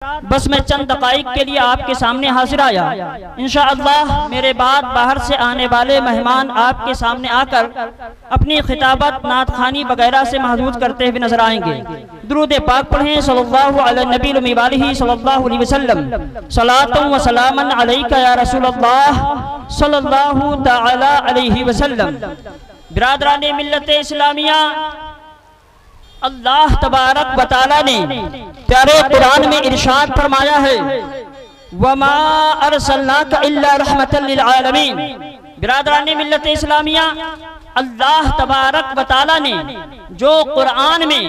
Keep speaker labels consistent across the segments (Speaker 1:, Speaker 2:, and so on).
Speaker 1: بس میں چند دقائق کے لیے آپ کے سامنے حاضر آیا۔ انشاءاللہ میرے بعد باہر سے آنے والے مہمان آپ کے سامنے آ کر اپنی خطابت نعت خوانی وغیرہ سے محظوظ کرتے ہوئے نظر آئیں گے۔ درود پاک پڑھیں صلی اللہ علی النبی الامی وآلہ صلی اللہ علیہ وسلم۔ صلاۃ و سلاما علیک یا رسول اللہ صلی اللہ تعالی علیہ وسلم۔ برادران ملت اسلامیہ، اللہ تبارک و تعالی نے پیارے قرآن میں ارشاد فرمایا ہے وَمَا أَرْسَلْنَاكَ إِلَّا رَحْمَةً لِلْعَالَمِينَ۔ برادران ملت اسلامیہ، اللہ تبارک و تعالی نے جو قرآن میں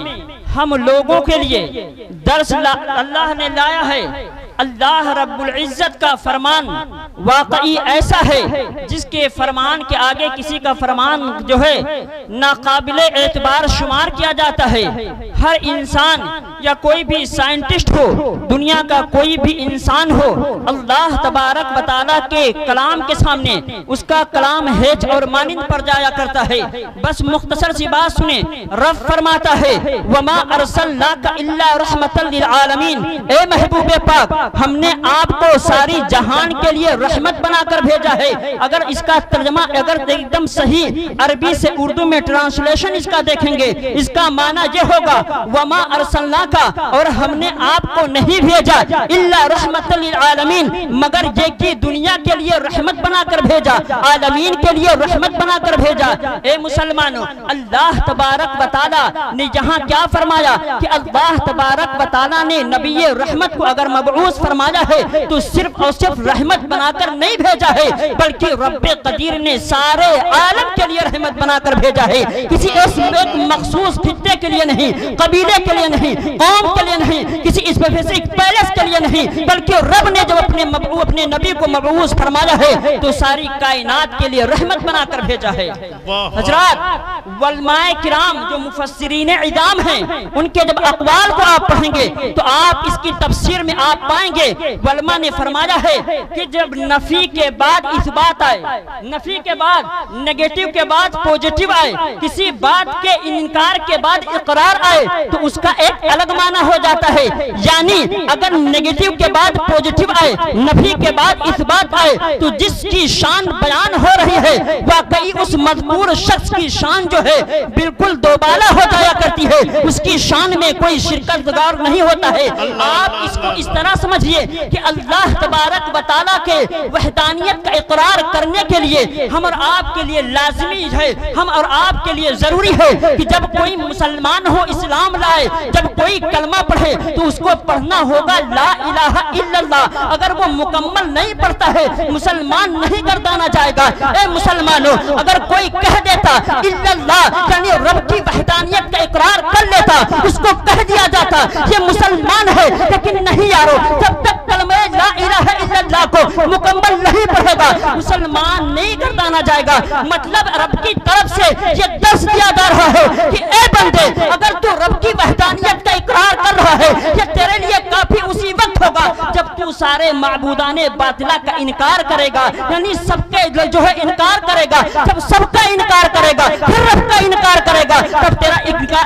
Speaker 1: ہم لوگوں کے لیے درس اللہ نے لایا ہے، اللہ رب العزت کا فرمان واقعی ایسا ہے جس کے فرمان کے آگے کسی کا فرمان جو ہے ناقابل اعتبار شمار کیا جاتا ہے۔ ہر انسان یا کوئی بھی سائنٹسٹ ہو، دنیا کا کوئی بھی انسان ہو، اللہ تبارک و تعالیٰ کے کلام کے سامنے اس کا کلام ہیچ اور مانند پڑ جایا کرتا ہے۔ بس مختصر سی بات سنیں، رب فرماتا ہے وَمَا أَرْسَلْنَاكَ إِلَّا رَحْمَةً لِلْعَالَمِينَ۔ اے محبوب پاک، ہم نے آپ کو ساری جہان کے لیے رحمت بنا کر بھیجا ہے۔ اگر اس کا ترجمہ ایک دم صحیح عربی سے اردو میں ٹرانسلیشن اس کا دیکھیں گے، اس کا معنی یہ ہوگا وَمَا أَرْسَلْنَاكَ، اور ہم نے آپ کو نہیں بھیجا إِلَّا رَحْمَةً لِلْعَالَمِينَ، مگر یہ کہ دنیا کے لیے رحمت بنا کر بھیجا، عالمین کے لیے رحمت بنا کر بھیجا۔ اے مسلمانوں، اللہ تبارک و تعالی نے یہاں کیا فرمایا کہ اللہ تبارک و تعالی نے نبی رحمت کو اگر مبعوث فرمایا ہے تو صرف اور صرف رحمت بنا کر نہیں بھیجا ہے، بلکہ رب قدیر نے سارے عالم کے لیے رحمت بنا کر بھیجا ہے۔ کسی ایک مخصوص خطے کے لیے نہیں، قبیلے کے لیے نہیں، قوم کے لیے نہیں، کسی اسپیسیفک پیلس کے لیے نہیں، بلکہ رب نے جب اپنے نبی کو مبعوث فرمایا ہے تو ساری کائنات کے لیے رحمت بنا کر بھیجا ہے۔ حضرات، علماء کرام جو مفسرین عظام ہیں، ان کے جب اقوال کو آپ پڑھیں گے تو آپ اس کی تفسیر میں آپ پائیں گے علماء نے فرمایا ہے کہ جب نفی کے بعد اثبات آئے، نفی کے بعد نیگیٹو کے بعد پوزیٹیو آئے، کسی بات کے انکار کے بعد اقرار آئے تو اس کا ایک الگ معنی ہو جاتا ہے۔ یعنی اگر نیگیٹو کے بعد پوزیٹیو آئے، نفی کے بعد اثبات آئے تو جس کی شان بیان ہو رہی ہے واقعی اس مذکور شخص کی شان جو ہے بالکل دوبالا ہو جایا کرتی ہے، اس کی شان میں کوئی شرکت گزار نہیں ہوتا ہے۔ آپ اس کو اس طرح سمجھیے کہ اللہ تبارک و تعالیٰ کے وحدانیت کا اقرار کرنے کے لیے ہم اور آپ کے لیے لازمی ہے، ہم اور آپ کے لیے ضروری ہے کہ جب کوئی مسلمان ہو اسلام لائے، جب کوئی کلمہ پڑھے تو اس کو پڑھنا ہوگا لا الہ الا اللہ۔ اگر وہ مکمل نہیں پڑھتا ہے مسلمان نہیں گردانا جائے گا۔ اے مسلمانوں، اگر کوئی کہہ دیتا الا اللہ یعنی رب کی وحدانیت کا اقرار کر لیتا، اس کو کہہ دیا جاتا یہ مسلمان ہے، لیکن نہیں یارو، جب تک کلمہ لا الہ الا اللہ کو مکمل نہیں پڑھے گا مسلمان نہیں گردانا جائے گا۔ مطلب رب کی طرف سے یہ درس دیا جا رہا ہے کہ اے بندے، اگر تو رب کی وحدانیت کا اقرار کر رہا ہے یہ تیرے لیے کافی اسی وقت ہوگا جب تو سارے معبودان باطلہ کا انکار کرے گا، یعنی سب کے جو ہے انکار کرے گا۔ جب سب کا انکار کرے گا پھر رب کا انکار کرے گا، تب تیرا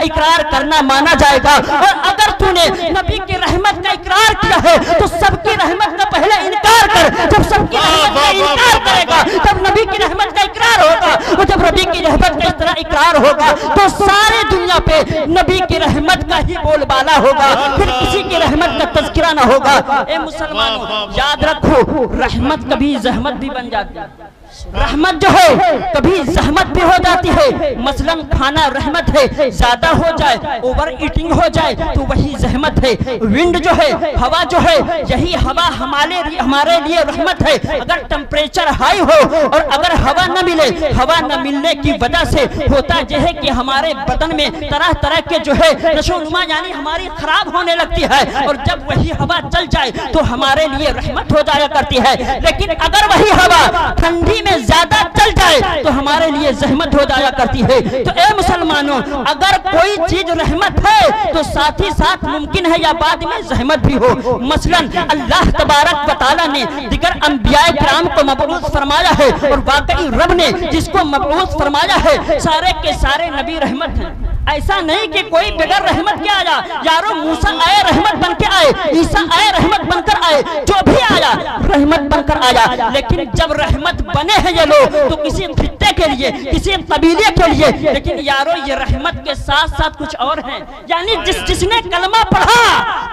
Speaker 1: اقرار کرنا مانا جائے گا۔ اور اگر تو نے نبی کی رحمت کا اقرار کیا ہے تو سب کی رحمت کا پہلے انکار کر، جب سب کی رحمت کا انکار کرے گا تب نبی کی رحمت کا اقرار ہوگا، اور جب نبی کی رحمت کا اس طرح اقرار ہوگا تو سارے دنیا پہ نبی کی رحمت کا ہی بول بالا ہوگا، پھر کسی کی رحمت کا تذکرہ نہ ہوگا۔ اے مسلمانوں، یاد رکھو رحمت کبھی زحمت بھی بن جاتی ہے، رحمت جو ہے کبھی زحمت بھی ہو جاتی ہے۔ مثلا کھانا رحمت ہے، زیادہ ہو جائے اوور ایٹنگ ہو جائے تو وہی زحمت ہے۔ ونڈ جو ہے، ہوا جو ہے، یہی ہوا ہمارے لیے رحمت ہے۔ اگر ٹمپریچر ہائی ہو اور اگر ہوا نہ ملے، ہوا نہ ملنے کی وجہ سے ہوتا یہ ہے کہ ہمارے بدن میں طرح طرح کے جو ہے نشو و نما یعنی ہماری خراب ہونے لگتی ہے، اور جب وہی ہوا چل جائے تو ہمارے لیے رحمت ہو جایا کرتی ہے۔ لیکن اگر وہی ہوا ٹھنڈی میں سے زیادہ چل جائے تو ہمارے لیے زحمت ہو جایا کرتی ہے۔ تو اے مسلمانوں، اگر کوئی چیز رحمت ہے تو ساتھ ہی ساتھ ممکن ہے یا بعد میں زحمت بھی ہو۔ مثلا اللہ تبارک و تعالیٰ نے دیگر انبیاء کرام کو مبعوث فرمایا ہے، اور واقعی رب نے جس کو مبعوث فرمایا ہے سارے کے سارے نبی رحمت ہیں۔ ایسا نہیں کہ کوئی بغیر رحمت کے آیا، یارو موسیٰ آئے رحمت بن کے آئے، عیسیٰ آئے رحمت بن کر آئے، جو بھی آیا رحمت بن کر آیا۔ لیکن جب رحمت بنے ہیں یہ لوگ تو کسی خطے کے لیے، کسی قبیلے کے لیے، لیکن یارو یہ رحمت کے ساتھ ساتھ کچھ اور ہیں۔ یعنی جس نے کلمہ پڑھا،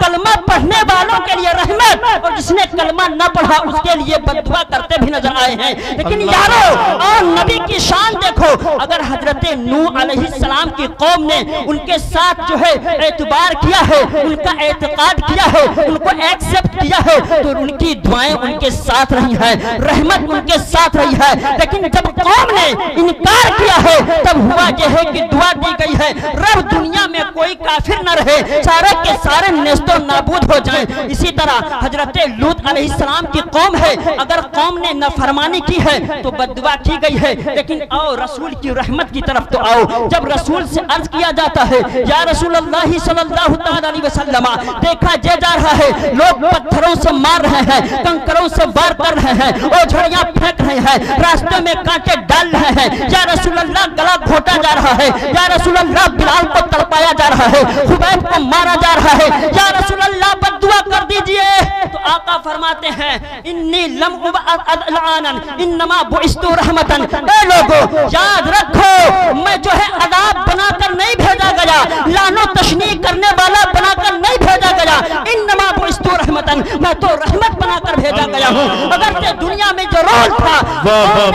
Speaker 1: کلمہ پڑھنے والوں کے لیے رحمت، اور جس نے کلمہ نہ پڑھا اس کے لیے بددعا کرتے بھی نظر آئے ہیں۔ لیکن یارو اور نبی کی شان دیکھو، اگر حضرت نوح علیہ السلام کی قوم نے ان کے ساتھ جو ہے اعتبار کیا ہے، ان کا اعتقاد کیا ہے، ان کو ایکسپٹ کیا ہے، تو ان کی دعائیں ان کے ساتھ رہی ہیں، رحمت ان کے ساتھ رہی ہے۔ لیکن جب قوم نے انکار کیا ہے تب ہوا یہ ہے کہ دعا دی گئی ہے رب دنیا میں کوئی کافر نہ رہے، سارے کے سارے نیست و نابود ہو جائیں۔ اسی طرح حضرت لوط علیہ السلام کی قوم ہے، اگر قوم نے نافرمانی کی ہے تو بددعا کی گئی ہے۔ لیکن آؤ رسول کی رحمت کی طرف تو آؤ۔ جب رسول سے عرض کیا جاتا ہے یا رسول اللہ صلی اللہ تعالی علیہ وسلم، دیکھا جا رہا ہے لوگ پتھروں سے مار رہے ہیں، کنکروں سے وار کر رہے ہیں، اور جھڑیاں پھینک رہے ہیں، راستے میں کانٹے ڈال رہے ہیں، یا رسول اللہ گلا گھوٹا جا رہا ہے، یا رسول اللہ بلال کو تڑپایا جا رہا ہے، خبیب کو مارا جا رہا ہے، یا رسول اللہ بددعا کر دیجئے۔ تو آقا فرماتے ہیں انی لم ابعث لعانا انما بعثت رحمتا۔ اے لوگو یاد رکھو میں جو ہے عذاب بنا کر نہیں بھیجا گیا، لعن و تشنیع کرنے والا بنا کر نہیں بھیجا گیا، انما بعثت رحمتا، میں تو رحمت بنا کر بھیجا گیا ہوں۔ اگر تے دنیا میں جو رول تھا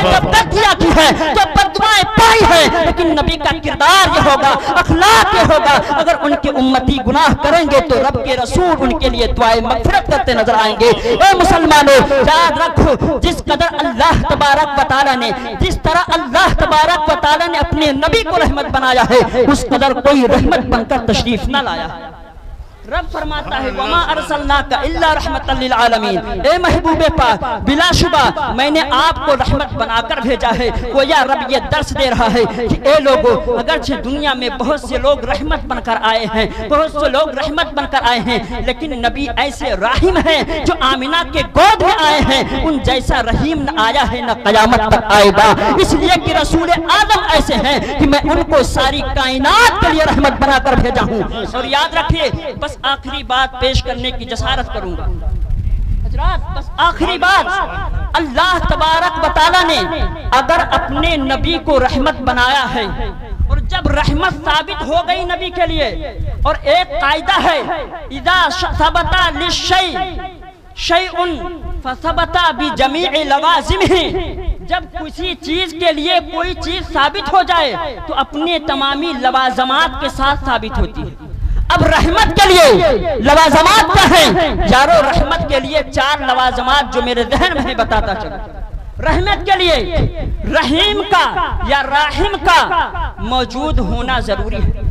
Speaker 1: جب تک کیا کی ہے جو بددعائیں پائی ہے، لیکن نبی کا کردار یہ ہوگا، اخلاق یہ ہوگا، اگر ان کے امتی گناہ کریں گے تو رب کے رسول ان کے لیے دعائیں مغفرت کرتے نظر آئیں گے۔ اے مسلمانوں یاد رکھو جس قدر اللہ تبارک و تعالیٰ نے، جس طرح اللہ تبارک و تعالیٰ نے اپنے نبی کو رحمت بنایا ہے، اس قدر کوئی رحمت بن کر تشریف نہ لایا ہے۔ رب فرماتا ہے وَمَا أَرْسَلْنَاكَ إِلَّا رَحْمَةً لِلْعَالَمِينَ۔ اے محبوب پاک بلا شبہ میں نے آپ کو رحمت بنا کر بھیجا ہے۔ وہ یا رب یہ درس دے رہا ہے کہ اے لوگو اگرچہ دنیا میں بہت سے لوگ رحمت بن کر آئے ہیں، بہت سے لوگ رحمت بن کر آئے ہیں، لیکن نبی ایسے رحیم ہیں جو آمنہ کے گود میں آئے ہیں، ان جیسا رحیم نہ آیا ہے نہ قیامت تک آئے گا۔ اس لیے کہ رسول آدم ایسے ہیں کہ میں ان کو ساری کائنات کے لیے رحمت بنا کر بھیجا ہوں۔ اور یاد رکھیے بس آخری بات پیش کرنے کی جسارت کروں گا حضرات، بس آخری بات، اللہ تبارک و تعالیٰ نے اگر اپنے نبی کو رحمت بنایا ہے، اور جب رحمت ثابت ہو گئی نبی کے لیے، اور ایک قاعدہ ہے اذا ثبت للشیء شیء فثبت بجمیع لوازمہ، جب کسی چیز کے لیے کوئی چیز ثابت ہو جائے تو اپنے تمامی لوازمات کے ساتھ ثابت ہوتی ہے۔ اب رحمت کے لیے لوازمات کیا ہیں یارو؟ رحمت کے لیے 4 لوازمات جو میرے ذہن میں بتاتا چلا۔ رحمت کے لیے رحیم کا یا راحم کا موجود ہونا ضروری ہے،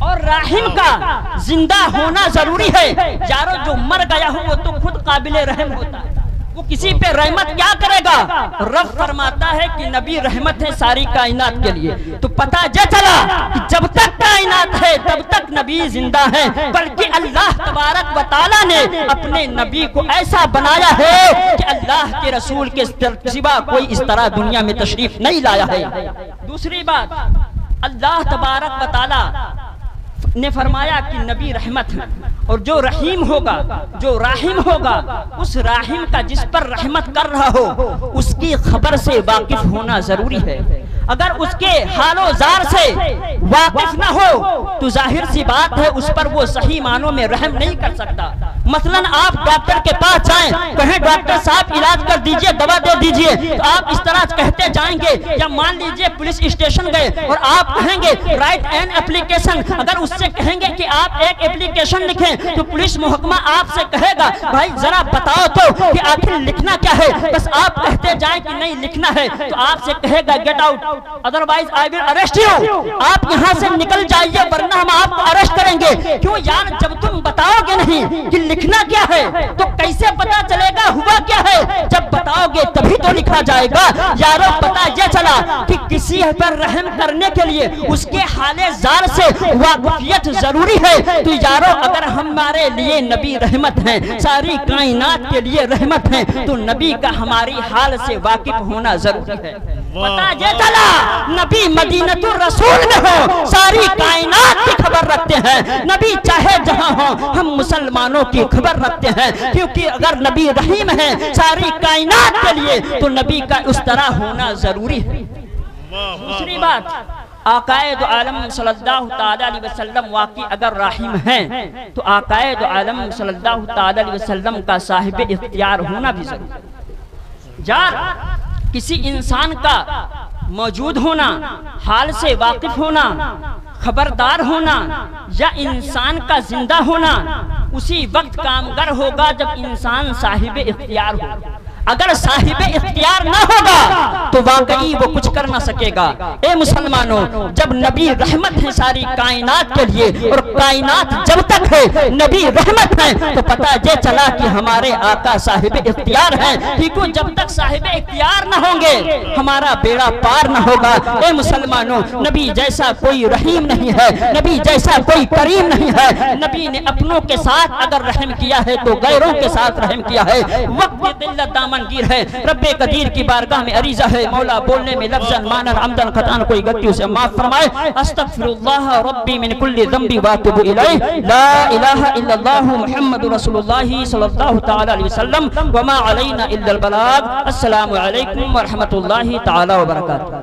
Speaker 1: اور راحم کا زندہ ہونا ضروری ہے۔ یارو جو مر گیا ہو وہ تو خود قابل رحم ہوتا ہے، وہ کسی پہ رحمت کیا کرے گا؟ رب فرماتا ہے کہ نبی رحمت ہے ساری کائنات کے لیے۔ تو پتہ یہ چلا کہ جب تک کائنات ہے تب تک نبی زندہ ہے، بلکہ اللہ تبارک و تعالیٰ نے اپنے نبی کو ایسا بنایا ہے کہ اللہ کے رسول کے سوا کوئی اس طرح دنیا میں تشریف نہیں لایا ہے۔ دوسری بات، اللہ تبارک و تعالیٰ نے فرمایا کہ نبی رحمت ہے، اور جو رحیم ہوگا، جو راحم ہوگا، اس راحم کا جس پر رحمت کر رہا ہو اس کی خبر سے واقف ہونا ضروری ہے۔ اگر اس کے حال و زار سے واقف نہ ہو تو ظاہر سی بات ہے اس پر وہ صحیح معنوں میں رحم نہیں کر سکتا۔ مثلا آپ ڈاکٹر کے پاس جائیں، کہیں ڈاکٹر صاحب علاج کر دیجئے، دوا دے دیجئے، تو آپ اس طرح کہتے جائیں گے۔ یا مان لیجئے پولیس اسٹیشن گئے اور آپ کہیں گے رائٹ این اپلیکیشن، اگر اس سے کہیں گے کہ آپ ایک اپلیکیشن لکھیں تو پولیس محکمہ آپ سے کہے گا بھائی ذرا بتاؤ تو کہ آخر لکھنا کیا ہے؟ بس آپ کہتے جائیں کہ نہیں لکھنا ہے، تو آپ سے کہے گا get out, otherwise I will arrest you. آپ یہاں سے نکل جائیے ورنہ ہم آپ کو ارسٹ کریں گے. کیوں یار جب تم بتاؤ گے نہیں کہ لکھنا کیا ہے تو کیسے پتا چلے گا ہوا کیا ہے؟ جب بتاؤ گے تبھی تو لکھا جائے گا. یارو پتا یہ چلا کہ کسی پر رحم کرنے کے لیے اس کے حال زار سے واقفیت ضروری ہے. تو یارو اگر ہمارے لیے نبی رحمت ہیں, ساری کائنات کے لیے رحمت ہیں, تو نبی کا ہماری حال سے واقف ہونا ضروری ہے. پتا یہ چلا نبی مدینۃ الرسول میں ہو, ساری کائنات کی خبر رکھتے ہیں. نبی چاہے جہاں ہو ہم مسلمانوں کی خبر رکھتے ہیں, کیونکہ اگر نبی رحیم ہے ساری کائنات کے لیے تو نبی کا اس طرح ہونا ضروری ہے. دوسری بات, آقائد عالم صلی اللہ تعالی علیہ وسلم واقعی اگر رحیم ہیں تو آقائد عالم صلی اللہ تعالی علیہ وسلم کا صاحب اختیار ہونا بھی ضروری ہے. یار کسی انسان کا موجود ہونا, حال سے واقف ہونا, خبردار ہونا یا انسان کا زندہ ہونا اسی وقت کامگر ہوگا جب انسان صاحب اختیار ہوگا. اگر صاحب اختیار نہ ہوگا تو واقعی وہ کچھ کر نہ سکے گا. اے مسلمانوں, جب نبی رحمت ہے ساری کائنات کے لیے اور کائنات جب تک ہے نبی رحمت ہے تو پتہ یہ چلا کہ ہمارے آقا صاحب اختیار ہیں. کیونکہ جب تک صاحب اختیار نہ ہوں گے ہمارا بیڑا پار نہ ہوگا. اے مسلمانوں, نبی جیسا کوئی رحیم نہیں ہے, نبی جیسا کوئی کریم نہیں ہے. نبی نے اپنوں کے ساتھ اگر رحم کیا ہے تو غیروں کے ساتھ رحم کیا ہے. وقت دلت دامن گیر ہے. رب قدیر کی بارگاہ میں عریضہ ہے, مولا بولنے میں لفظاً مانن عمدن خطاً کوئی غلطی اسے معاف فرمائے. استغفر اللہ ربی من کل ذنب واتوب الیہ. لا الہ الا اللہ محمد رسول اللہ صلی اللہ تعالی علیہ وسلم وما علینا الا البلاغ. السلام علیکم ورحمۃ اللہ تعالی وبرکاتہ.